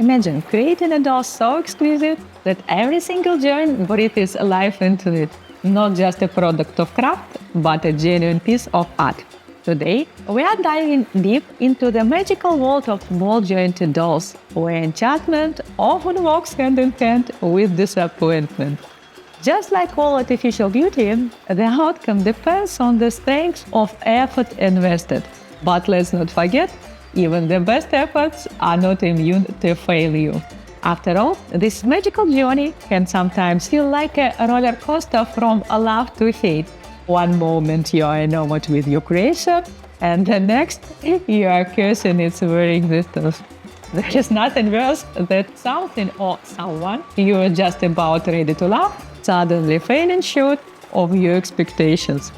Imagine creating a doll so exquisite that every single joint breathes life into it. Not just a product of craft, but a genuine piece of art. Today, we are diving deep into the magical world of ball-jointed dolls, where enchantment often walks hand in hand with disappointment. Just like all artificial beauty, the outcome depends on the strength of effort invested. But let's not forget, even the best efforts are not immune to failure. After all, this magical journey can sometimes feel like a roller coaster from love to hate. One moment you are enamored with your creation, and the next you are cursing its very existence. There is nothing worse than something or someone you are just about ready to love suddenly falling short of your expectations.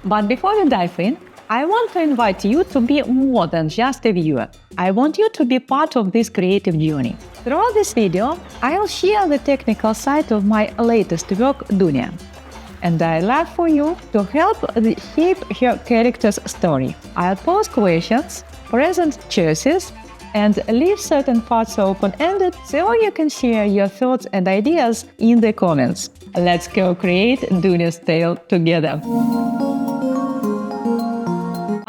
But before we dive in, I want to invite you to be more than just a viewer. I want you to be part of this creative journey. Throughout this video, I will share the technical side of my latest work, Dunia. And I love for you to help shape her character's story. I'll pose questions, present choices, and leave certain parts open-ended so you can share your thoughts and ideas in the comments. Let's co-create Dunia's tale together.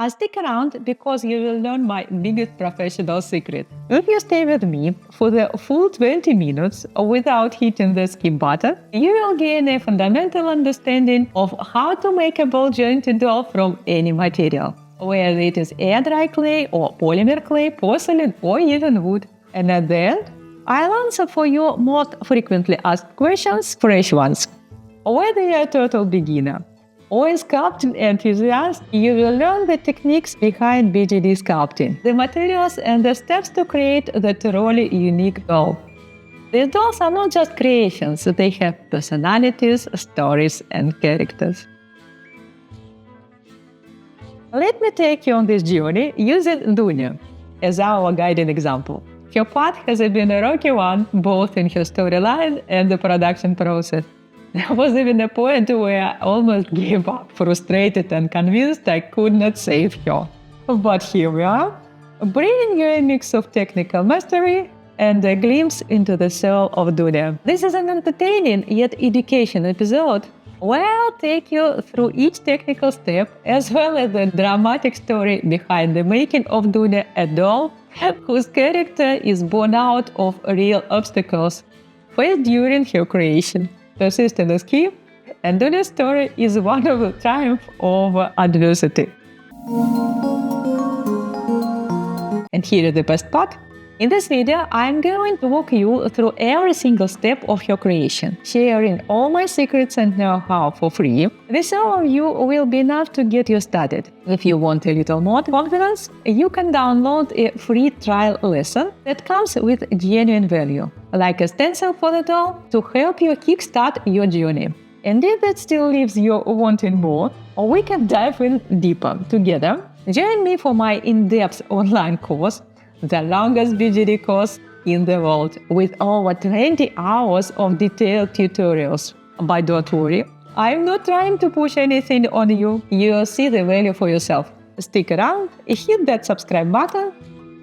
Stick around because you will learn my biggest professional secret. If you stay with me for the full 20 minutes without hitting the skip button, you will gain a fundamental understanding of how to make a ball-jointed doll from any material, whether it is air-dry clay or polymer clay, porcelain or even wood. And at the end, I'll answer for your most frequently asked questions, fresh ones. Whether you're a total beginner or a sculpting enthusiast, you will learn the techniques behind BJD sculpting, the materials and the steps to create the truly unique doll. These dolls are not just creations, they have personalities, stories and characters. Let me take you on this journey using Dunia as our guiding example. Her path has been a rocky one, both in her storyline and the production process. There was even a point where I almost gave up, frustrated and convinced I could not save her. But here we are, bringing you a mix of technical mastery and a glimpse into the soul of Dunia. This is an entertaining yet educational episode where I'll take you through each technical step as well as the dramatic story behind the making of Dunia, a doll whose character is born out of real obstacles faced during her creation. Persistence is key, and Dunia's story is one of the triumph of adversity. And here is the best part. In this video, I'm going to walk you through every single step of your creation, sharing all my secrets and know-how for free. This overview will be enough to get you started. If you want a little more confidence, you can download a free trial lesson that comes with genuine value, like a stencil for the doll, to help you kickstart your journey. And if that still leaves you wanting more, we can dive in deeper together. Join me for my in-depth online course, the longest BJD course in the world, with over 20 hours of detailed tutorials. But don't worry, I'm not trying to push anything on you. You'll see the value for yourself. Stick around, hit that subscribe button,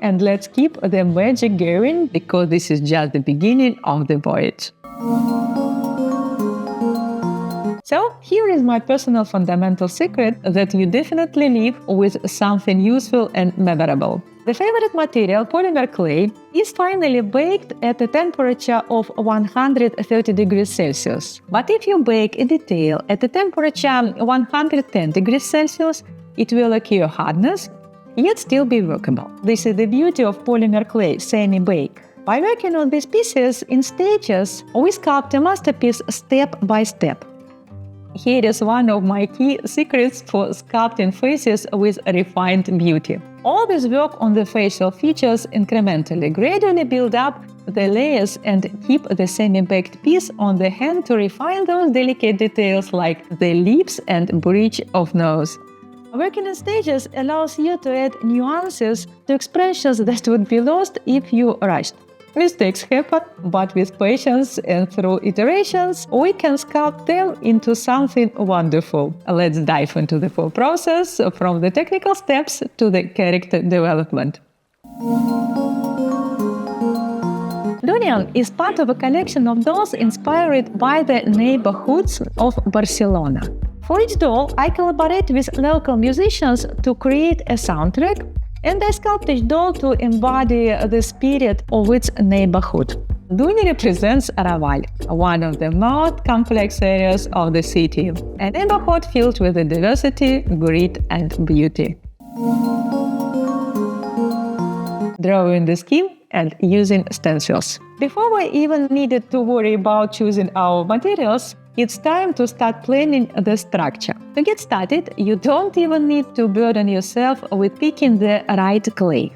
and let's keep the magic going, because this is just the beginning of the voyage. So here is my personal fundamental secret that you definitely leave with something useful and memorable. The favorite material, polymer clay, is finally baked at a temperature of 130 degrees Celsius. But if you bake a detail at a temperature 110 degrees Celsius, it will acquire hardness, yet still be workable. This is the beauty of polymer clay, semi-bake. By working on these pieces in stages, we sculpt a masterpiece step by step. Here is one of my key secrets for sculpting faces with refined beauty. Always work on the facial features incrementally, gradually build up the layers and keep the semi-baked piece on the hand to refine those delicate details like the lips and bridge of nose. Working in stages allows you to add nuances to expressions that would be lost if you rushed. Mistakes happen, but with patience and through iterations, we can sculpt them into something wonderful. Let's dive into the full process, from the technical steps to the character development. Dunia is part of a collection of dolls inspired by the neighborhoods of Barcelona. For each doll, I collaborate with local musicians to create a soundtrack, and I sculpt each doll to embody the spirit of its neighborhood. Dunia represents Raval, one of the most complex areas of the city, a neighborhood filled with diversity, grit, and beauty. Drawing the scheme and using stencils. Before we even needed to worry about choosing our materials, it's time to start planning the structure. To get started, you don't even need to burden yourself with picking the right clay.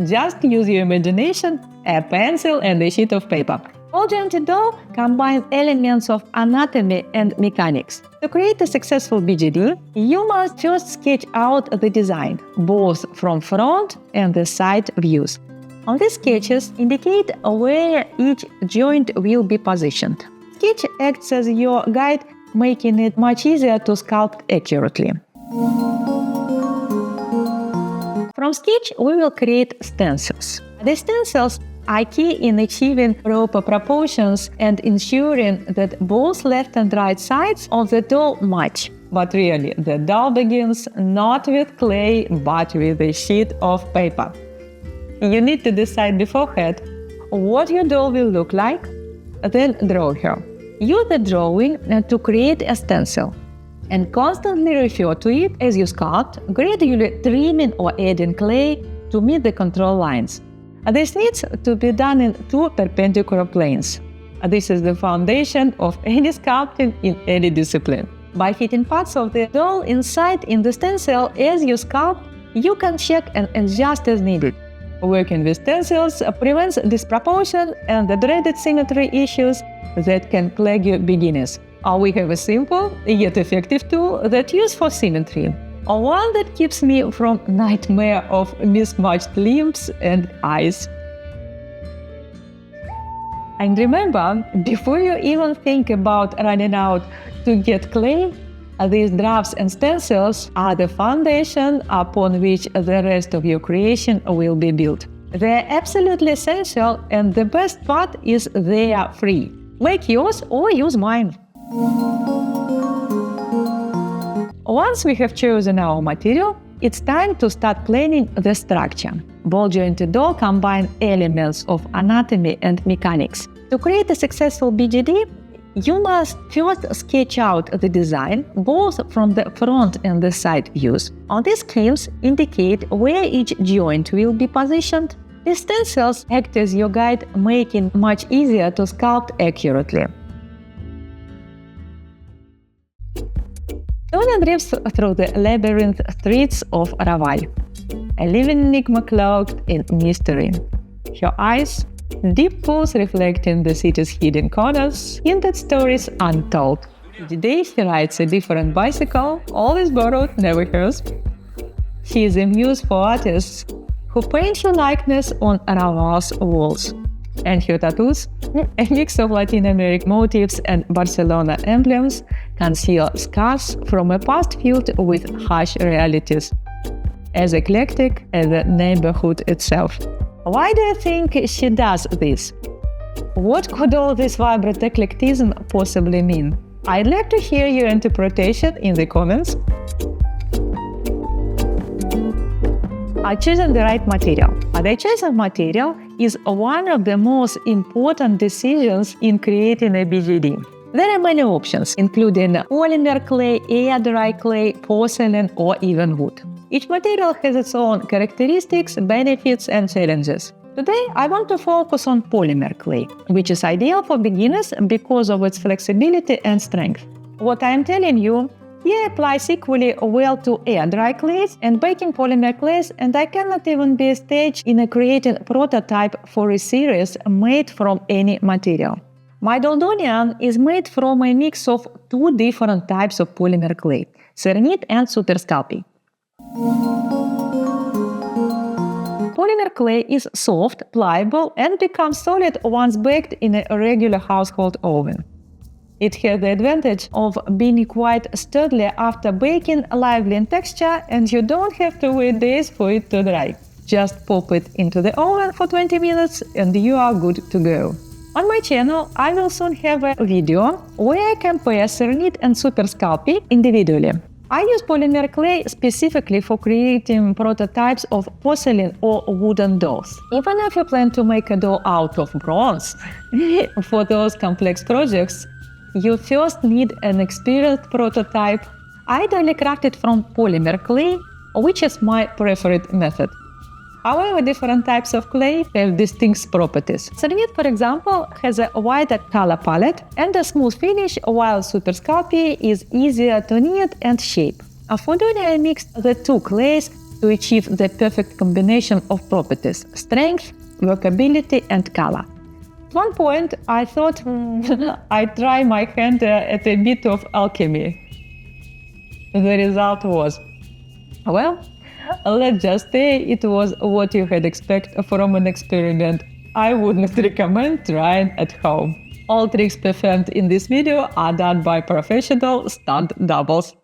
Just use your imagination, a pencil, and a sheet of paper. Ball-jointed doll combines elements of anatomy and mechanics. To create a successful BJD, you must first sketch out the design, both from front and the side views. On these sketches, indicate where each joint will be positioned. Sketch acts as your guide, making it much easier to sculpt accurately. From sketch, we will create stencils. The stencils are key in achieving proper proportions and ensuring that both left and right sides of the doll match. But really, the doll begins not with clay, but with a sheet of paper. You need to decide beforehand what your doll will look like, then draw her. Use the drawing to create a stencil and constantly refer to it as you sculpt, gradually trimming or adding clay to meet the control lines. This needs to be done in two perpendicular planes. This is the foundation of any sculpting in any discipline. By fitting parts of the doll inside in the stencil as you sculpt, you can check and adjust as needed. Working with stencils prevents disproportion and the dreaded symmetry issues that can plague you beginners. We have a simple yet effective tool that use for symmetry, one that keeps me from nightmare of mismatched limbs and eyes. And remember, before you even think about running out to get clay, these drafts and stencils are the foundation upon which the rest of your creation will be built. They're absolutely essential, and the best part is they are free. Make yours or use mine. Once we have chosen our material, it's time to start planning the structure. Ball-jointed doll combines elements of anatomy and mechanics. To create a successful BJD, you must first sketch out the design, both from the front and the side views. On these schemes, indicate where each joint will be positioned. The stencils act as your guide, making it much easier to sculpt accurately. Dunia drifts through the labyrinth streets of Raval, a living enigma cloaked in mystery. Her eyes, deep pools reflecting the city's hidden corners, hint at stories untold. Each day she rides a different bicycle, always borrowed, never hers. She is a muse for artists who paint her likeness on Raval's walls. And her tattoos, a mix of Latin American motifs and Barcelona emblems, conceal scars from a past filled with harsh realities, as eclectic as the neighborhood itself. Why do you think she does this? What could all this vibrant eclecticism possibly mean? I'd like to hear your interpretation in the comments. I chosen the right material. The choice of material is one of the most important decisions in creating a BJD. There are many options, including polymer clay, air-dry clay, porcelain, or even wood. Each material has its own characteristics, benefits, and challenges. Today, I want to focus on polymer clay, which is ideal for beginners because of its flexibility and strength. What I am telling you here applies equally well to air-dry clays and baking polymer clays, and I cannot even be a stage in creating a prototype for a series made from any material. My doll Dunia is made from a mix of two different types of polymer clay, Ceramide and Super Sculpting. Polymer clay is soft, pliable, and becomes solid once baked in a regular household oven. It has the advantage of being quite sturdy after baking, lively in texture, and you don't have to wait days for it to dry. Just pop it into the oven for 20 minutes and you are good to go. On my channel, I will soon have a video where I compare Cernit and Super Sculpting individually. I use polymer clay specifically for creating prototypes of porcelain or wooden dolls. Even if you plan to make a doll out of bronze, for those complex projects, you first need an experienced prototype, ideally crafted from polymer clay, which is my preferred method. However, different types of clay have distinct properties. Cernit, for example, has a wider color palette and a smooth finish, while Super Sculpting is easier to knead and shape. For Dunia, I mixed the two clays to achieve the perfect combination of properties: strength, workability, and color. At one point, I thought I'd try my hand at a bit of alchemy. The result was, well, let's just say it was what you had expected from an experiment. I wouldn't recommend trying at home. All tricks performed in this video are done by professional stunt doubles.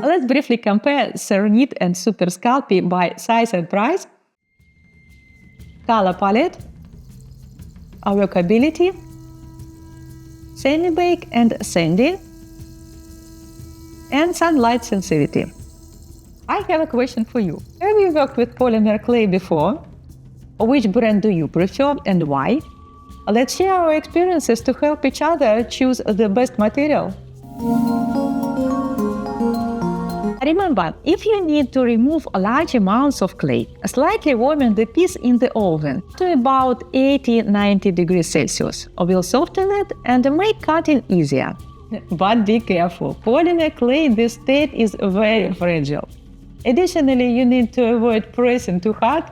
Let's briefly compare Cernit and Super Sculpting by size and price, color palette, workability, semi-bake and sanding, and sunlight sensitivity. I have a question for you. Have you worked with polymer clay before? Which brand do you prefer and why? Let's share our experiences to help each other choose the best material. Remember, if you need to remove large amounts of clay, slightly warming the piece in the oven to about 80–90 degrees Celsius will soften it and make cutting easier. But be careful, polymer clay in this state is very fragile. Additionally, you need to avoid pressing too hard,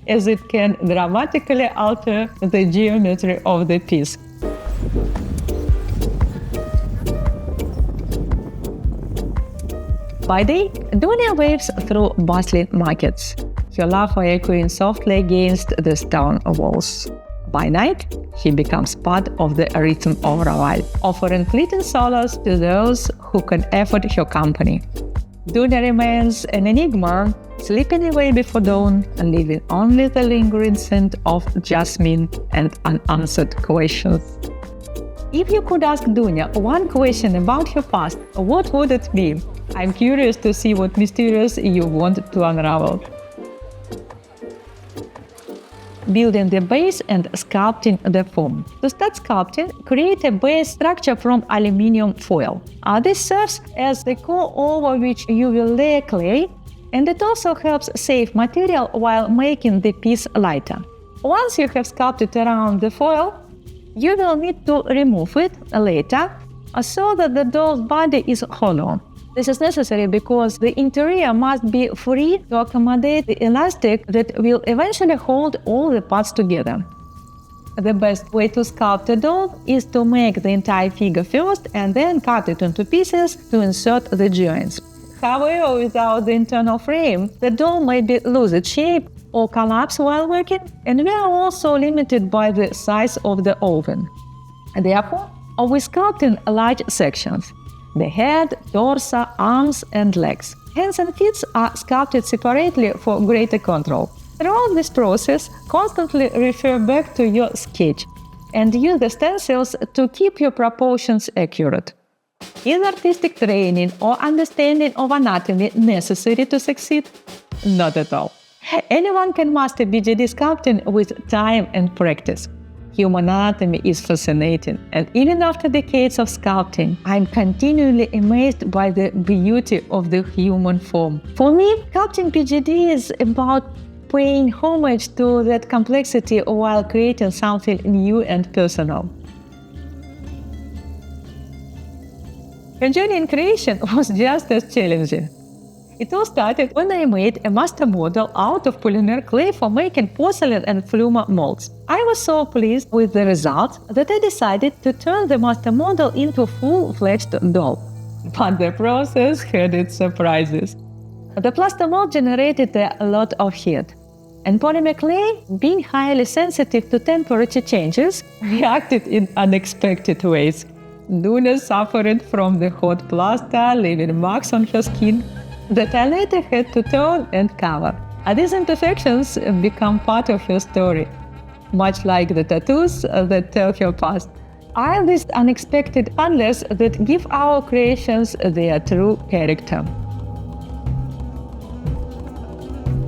as it can dramatically alter the geometry of the piece. By day, Dunia waves through bustling markets. Her love for echoing softly against the stone walls. By night, she becomes part of the rhythm of her life, offering fleeting solace to those who can afford her company. Dunia remains an enigma, sleeping away before dawn and leaving only the lingering scent of jasmine and unanswered questions. If you could ask Dunia one question about her past, what would it be? I'm curious to see what mysteries you want to unravel. Building the base and sculpting the form. To start sculpting, create a base structure from aluminium foil. This serves as the core over which you will lay clay, and it also helps save material while making the piece lighter. Once you have sculpted around the foil, you will need to remove it later so that the doll's body is hollow. This is necessary because the interior must be free to accommodate the elastic that will eventually hold all the parts together. The best way to sculpt a doll is to make the entire figure first and then cut it into pieces to insert the joints. However, without the internal frame, the doll may lose its shape or collapse while working, and we are also limited by the size of the oven. Therefore, we sculpt in large sections: the head, torso, arms, and legs. Hands and feet are sculpted separately for greater control. Throughout this process, constantly refer back to your sketch and use the stencils to keep your proportions accurate. Is artistic training or understanding of anatomy necessary to succeed? Not at all. Anyone can master BJD sculpting with time and practice. Human anatomy is fascinating, and even after decades of sculpting, I'm continually amazed by the beauty of the human form. For me, sculpting BJD is about paying homage to that complexity while creating something new and personal. Her journey in creation was just as challenging. It all started when I made a master model out of polymer clay for making porcelain and fluma molds. I was so pleased with the result that I decided to turn the master model into a full-fledged doll. But the process had its surprises. The plaster mold generated a lot of heat, and polymer clay, being highly sensitive to temperature changes, reacted in unexpected ways. Dunia suffered from the hot plaster, leaving marks on her skin. that I later had to tone and cover. These imperfections become part of your story, much like the tattoos that tell your past. Are these unexpected handlers that give our creations their true character.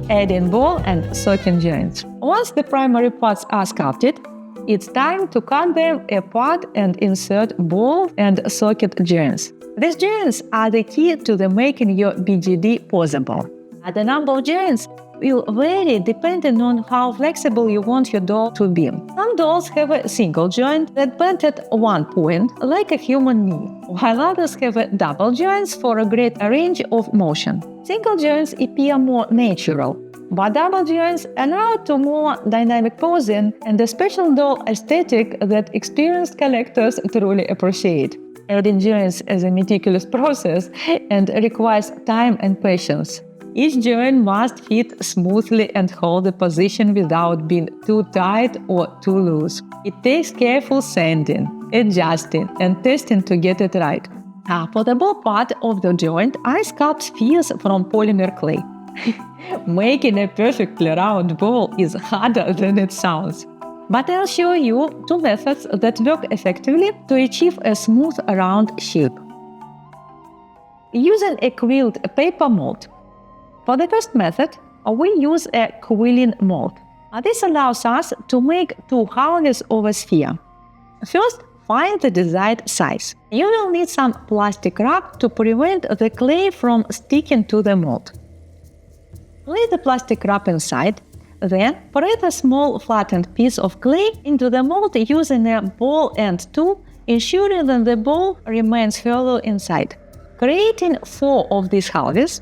Adding ball and socket joints. Once the primary parts are sculpted, it's time to cut them apart and insert ball and socket joints. These joints are the key to making your BJD possible. The number of joints will vary depending on how flexible you want your doll to be. Some dolls have a single joint that bends at one point, like a human knee, while others have double joints for a greater range of motion. Single joints appear more natural, but double joints allow to more dynamic posing and a special doll aesthetic that experienced collectors truly appreciate. Adding joints is a meticulous process and requires time and patience. Each joint must fit smoothly and hold the position without being too tight or too loose. It takes careful sanding, adjusting, and testing to get it right. For the ball part of the joint, I sculpt spheres from polymer clay. Making a perfectly round ball is harder than it sounds. But I'll show you two methods that work effectively to achieve a smooth round shape. Using a quilled paper mold. For the first method, we use a quilling mold. This allows us to make two halves of a sphere. First, find the desired size. You will need some plastic wrap to prevent the clay from sticking to the mold. Place the plastic wrap inside, then press a small flattened piece of clay into the mold using a ball end tool, ensuring that the ball remains hollow inside. Creating 4 of these halves,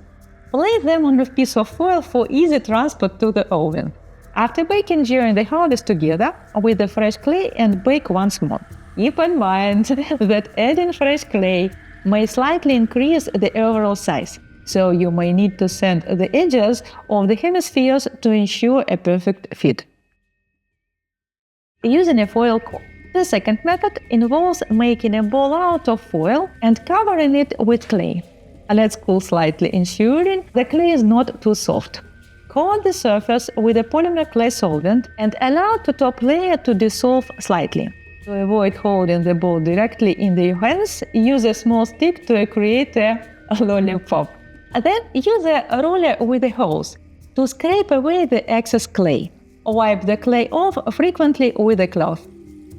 place them on a piece of foil for easy transport to the oven. After baking, join the halves together with the fresh clay and bake once more. Keep in mind that adding fresh clay may slightly increase the overall size, so you may need to sand the edges of the hemispheres to ensure a perfect fit. Using a foil core. The second method involves making a ball out of foil and covering it with clay. Let's cool slightly, ensuring the clay is not too soft. Coat the surface with a polymer clay solvent and allow the top layer to dissolve slightly. To avoid holding the ball directly in your hands, use a small stick to create a lollipop. Then use a roller with a hose to scrape away the excess clay. Wipe the clay off frequently with a cloth.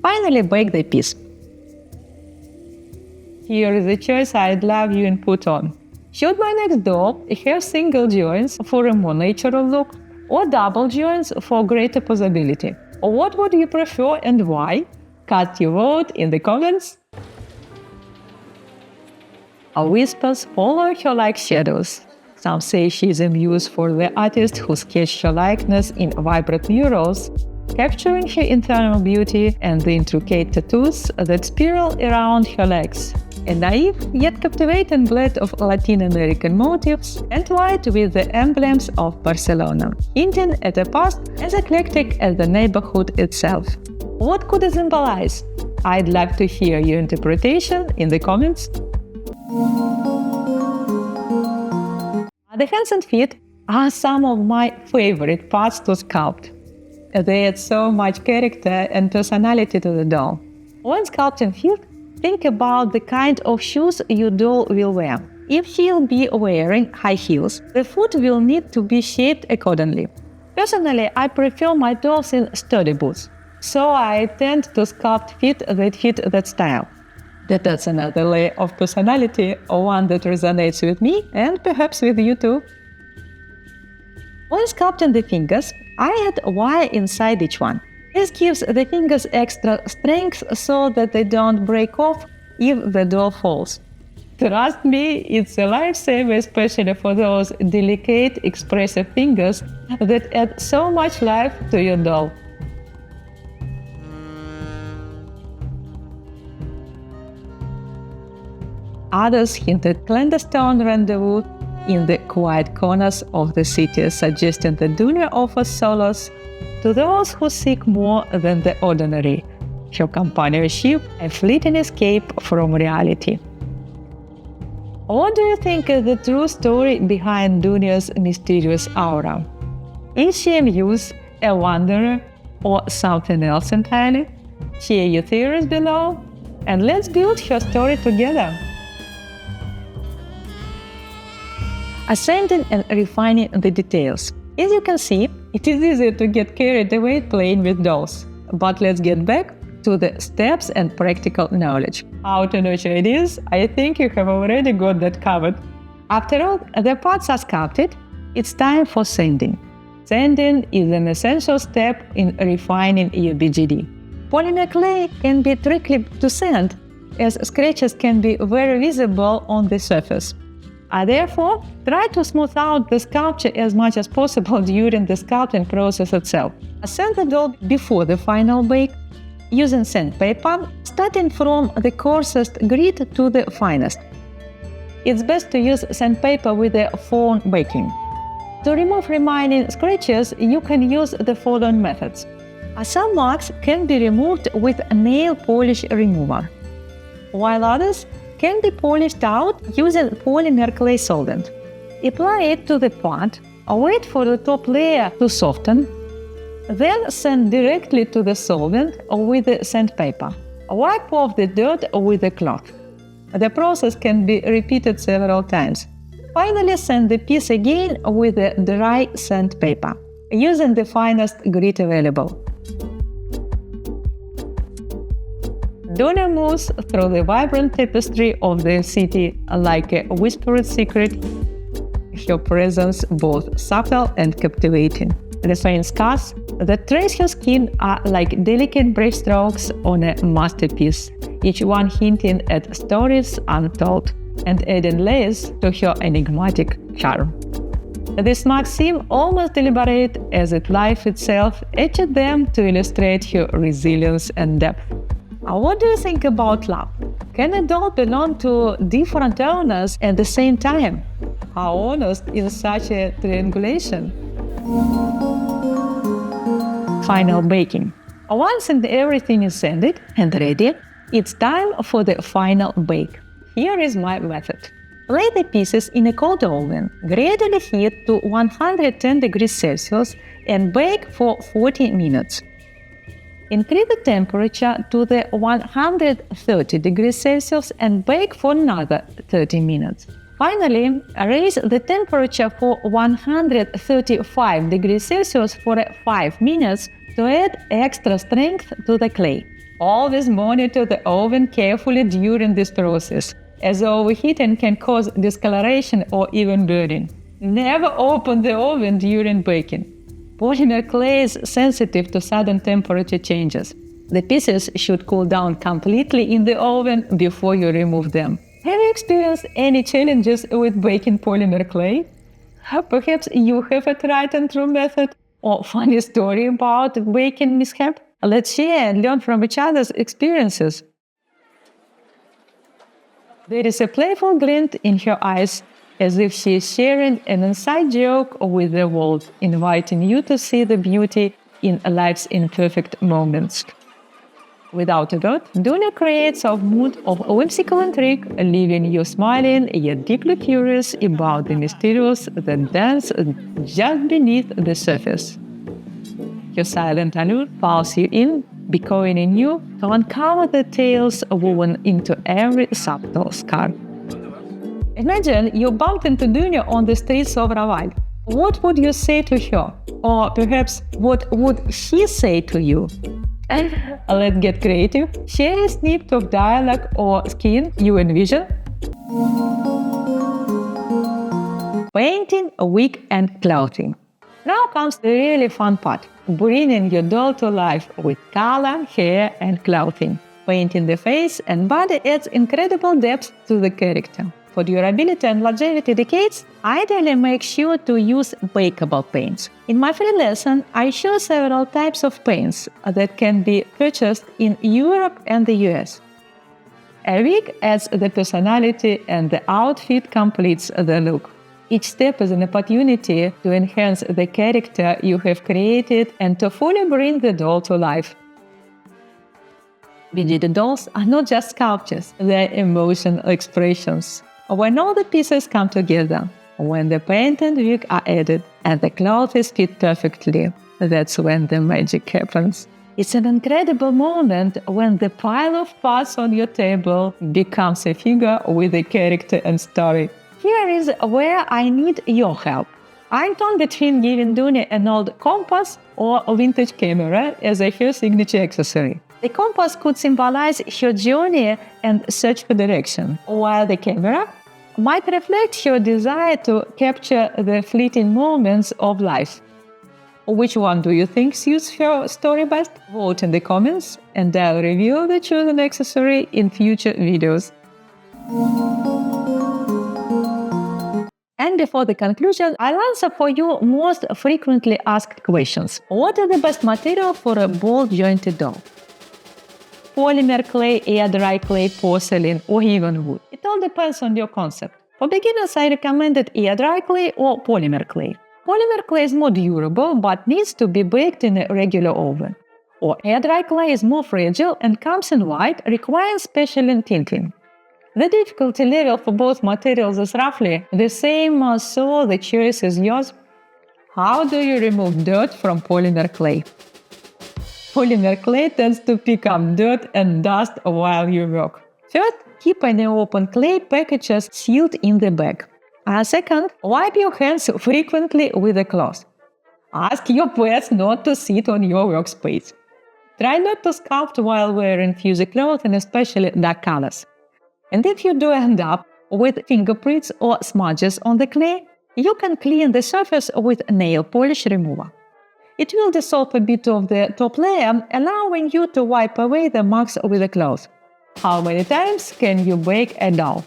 Finally, bake the piece. Here is a choice I'd love your input on. Should my next doll have single joints for a more natural look, or double joints for greater posability? Or what would you prefer and why? Cast your vote in the comments. Our whispers follow her like shadows. Some say she's a muse for the artist who sketched her likeness in vibrant murals, capturing her internal beauty and the intricate tattoos that spiral around her legs. A naive yet captivating blend of Latin American motifs and white with the emblems of Barcelona, hinting at a past as eclectic as the neighborhood itself. What could it symbolize? I'd love to hear your interpretation in the comments. The hands and feet are some of my favorite parts to sculpt. They add so much character and personality to the doll. When sculpting feet, think about the kind of shoes your doll will wear. If she'll be wearing high heels, the foot will need to be shaped accordingly. Personally, I prefer my dolls in sturdy boots, so I tend to sculpt feet that fit that style. That's another layer of personality, one that resonates with me and perhaps with you too. When sculpting the fingers, I add wire inside each one. This gives the fingers extra strength so that they don't break off if the doll falls. Trust me, it's a lifesaver, especially for those delicate, expressive fingers that add so much life to your doll. Others hinted clandestine rendezvous in the quiet corners of the city, suggesting that Dunia offers solace to those who seek more than the ordinary. Her companionship, a fleeting escape from reality. What do you think is the true story behind Dunia's mysterious aura? Is she a muse, a wanderer, or something else entirely? Share your theories below, and let's build her story together. Ascending and refining the details. As you can see, it is easy to get carried away playing with dolls. But let's get back to the steps and practical knowledge. How to nurture ideas? I think you have already got that covered. After all, the parts are sculpted, it's time for sanding. Sanding is an essential step in refining your BJD. Polymer clay can be tricky to sand, as scratches can be very visible on the surface. Therefore, try to smooth out the sculpture as much as possible during the sculpting process itself. Sand the doll before the final bake, using sandpaper, starting from the coarsest grit to the finest. It's best to use sandpaper with a phone baking. To remove remaining scratches, you can use the following methods. Some marks can be removed with a nail polish remover, while others can be polished out using polymer clay solvent. Apply it to the part, wait for the top layer to soften, then sand directly to the solvent with the sandpaper. Wipe off the dirt with a cloth. The process can be repeated several times. Finally, sand the piece again with the dry sandpaper, using the finest grit available. Dunia moves through the vibrant tapestry of the city like a whispered secret, her presence both subtle and captivating. The faint scars that trace her skin are like delicate brushstrokes on a masterpiece, each one hinting at stories untold and adding layers to her enigmatic charm. These marks seem almost deliberate, as if life itself etched them to illustrate her resilience and depth. What do you think about love? Can a doll belong to different owners at the same time? How honest is such a triangulation? Final baking. Once everything is sanded and ready, it's time for the final bake. Here is my method. Lay the pieces in a cold oven, gradually heat to 110 degrees Celsius and bake for 40 minutes. Increase the temperature to the 130 degrees Celsius and bake for another 30 minutes. Finally, raise the temperature for 135 degrees Celsius for 5 minutes to add extra strength to the clay. Always monitor the oven carefully during this process, as overheating can cause discoloration or even burning. Never open the oven during baking. Polymer clay is sensitive to sudden temperature changes. The pieces should cool down completely in the oven before you remove them. Have you experienced any challenges with baking polymer clay? Perhaps you have a tried and true method or funny story about baking mishap? Let's share and learn from each other's experiences. There is a playful glint in her eyes, as if she is sharing an inside joke with the world, inviting you to see the beauty in life's imperfect moments. Without a doubt, Dunia creates a mood of whimsical intrigue, leaving you smiling yet deeply curious about the mysteries that dance just beneath the surface. Her silent allure pulls you in, beckoning you to uncover the tales woven into every subtle scar. Imagine you bumped into Dunia on the streets of Raval. What would you say to her? Or perhaps, what would she say to you? Let's get creative. Share a snippet of dialogue or skin you envision. Painting, wig and clothing. Now comes the really fun part. Bringing your doll to life with color, hair and clothing. Painting the face and body adds incredible depth to the character. For durability and longevity decades, ideally make sure to use bakeable paints. In my free lesson, I show several types of paints that can be purchased in Europe and the US. A wig adds the personality and the outfit completes the look. Each step is an opportunity to enhance the character you have created and to fully bring the doll to life. BJD dolls are not just sculptures, they are emotional expressions. When all the pieces come together, when the paint and wig are added and the clothes fit perfectly, that's when the magic happens. It's an incredible moment when the pile of parts on your table becomes a figure with a character and story. Here is where I need your help. I'm torn between giving Dunia an old compass or a vintage camera as her signature accessory. The compass could symbolize her journey and search for direction, while the camera might reflect her desire to capture the fleeting moments of life. Which one do you think suits her story best? Vote in the comments, and I'll reveal the chosen accessory in future videos. And before the conclusion, I'll answer for you most frequently asked questions. What is the best material for a ball jointed doll? Polymer clay, air dry clay, porcelain, or even wood. It all depends on your concept. For beginners, I recommended air dry clay or polymer clay. Polymer clay is more durable but needs to be baked in a regular oven. Or air dry clay is more fragile and comes in white, requiring special tinting. The difficulty level for both materials is roughly the same, so the choice is yours. How do you remove dirt from polymer clay? Polymer clay tends to pick up dirt and dust while you work. First, keep any open clay packages sealed in the bag. Second, wipe your hands frequently with a cloth. Ask your pets not to sit on your workspace. Try not to sculpt while wearing fuzzy clothes and especially dark colors. And if you do end up with fingerprints or smudges on the clay, you can clean the surface with nail polish remover. It will dissolve a bit of the top layer, allowing you to wipe away the marks with a cloth. How many times can you bake a doll?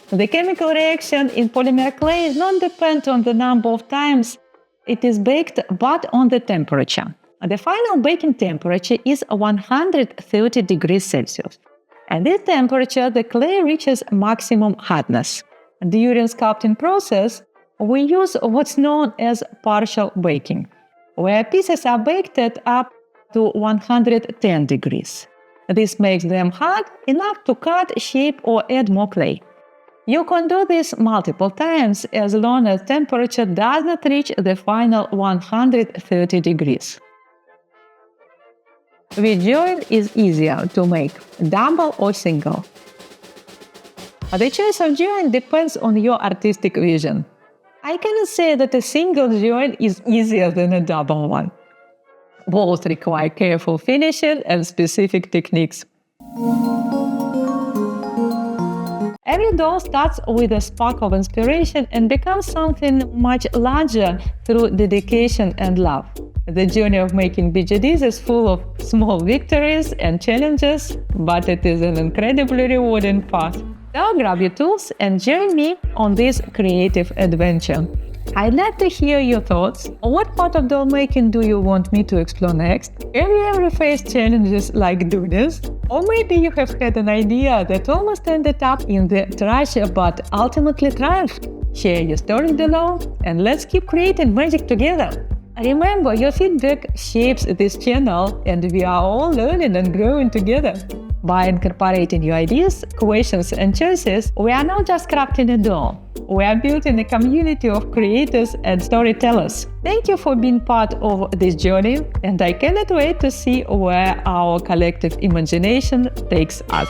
The chemical reaction in polymer clay does not depend on the number of times it is baked, but on the temperature. The final baking temperature is 130 degrees Celsius. At this temperature, the clay reaches maximum hardness. During sculpting process, we use what's known as partial baking, where pieces are baked at up to 110 degrees. This makes them hard enough to cut, shape, or add more clay. You can do this multiple times as long as temperature does not reach the final 130 degrees. Which joint is easier to make, double or single? The choice of joint depends on your artistic vision. I cannot say that a single joint is easier than a double one. Both require careful finishing and specific techniques. Every doll starts with a spark of inspiration and becomes something much larger through dedication and love. The journey of making BJDs is full of small victories and challenges, but it is an incredibly rewarding path. So grab your tools and join me on this creative adventure. I'd like to hear your thoughts. What part of doll making do you want me to explore next? Have you ever faced challenges like Dunia's? Or maybe you have had an idea that almost ended up in the trash but ultimately triumphed. Share your story below and let's keep creating magic together. Remember, your feedback shapes this channel and we are all learning and growing together. By incorporating your ideas, questions and choices, we are not just crafting a doll. We are building a community of creators and storytellers. Thank you for being part of this journey, and I cannot wait to see where our collective imagination takes us.